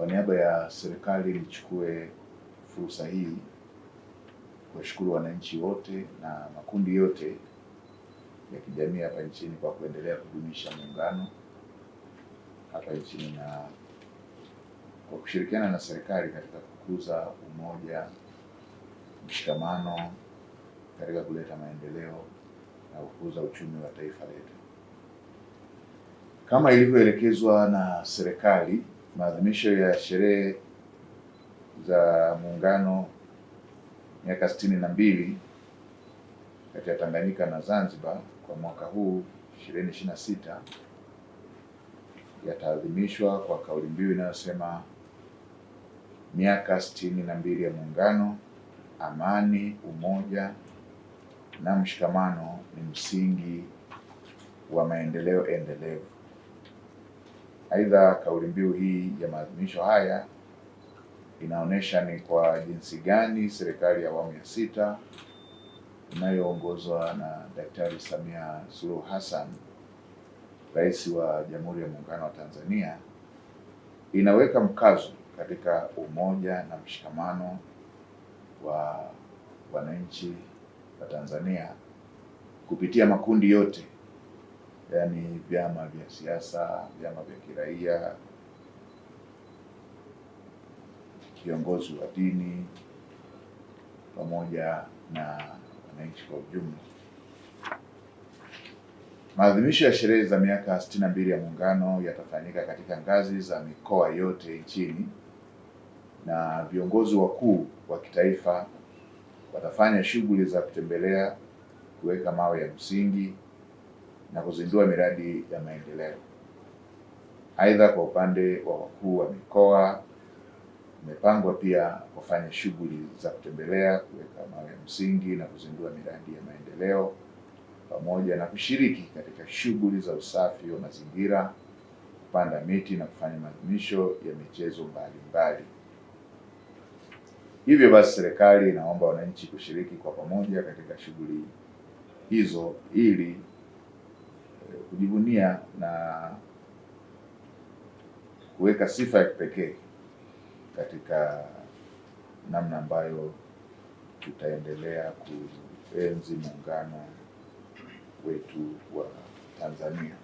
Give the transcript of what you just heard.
Kwa niaba ya serikali nichukue fursa hii kuwashukuru wananchi wote na makundi yote ya kijamii hapa nchini kwa kuendelea kudumisha muungano hapa nchini na kwa kushirikiana na serikali katika kukuza umoja, mshikamano katika kuleta maendeleo na kukuza uchumi wa taifa letu. Kama ilivyoelekezwa na serikali, maadhimisho ya sherehe za muungano miaka 62 kati ya Tanganyika na Zanzibar kwa mwaka huu 2026 yataadhimishwa kwa kauli mbiu inayosema miaka 62 ya muungano, amani, umoja na mshikamano ni msingi wa maendeleo endelevu. Aidha, kauli mbiu hii ya maadhimisho haya inaonyesha ni kwa jinsi gani serikali ya awamu ya 6 inayoongozwa na Daktari Samia Suluhu Hassan, Rais wa Jamhuri ya Muungano wa Tanzania, inaweka mkazo katika umoja na mshikamano wa wananchi wa Tanzania kupitia makundi yote, yaani vyama vya siasa, vyama vya kiraia, viongozi wa dini pamoja na wananchi kwa ujumla. Maadhimisho ya sherehe za miaka 62 ya muungano yatafanyika katika ngazi za mikoa yote nchini na viongozi wakuu wa kitaifa watafanya shughuli za kutembelea, kuweka mawe ya msingi na kuzindua miradi ya maendeleo. Aidha, kwa upande wa wakuu wa mikoa imepangwa pia kufanya shughuli za kutembelea, kuweka mawe ya msingi na kuzindua miradi ya maendeleo pamoja na kushiriki katika shughuli za usafi wa mazingira, kupanda miti na kufanya maadhimisho ya michezo mbalimbali. Hivyo basi, serikali inaomba wananchi kushiriki kwa pamoja katika shughuli hizo ili kujivunia na kuweka sifa ya kipekee katika namna ambayo tutaendelea kuenzi muungano wetu wa Tanzania.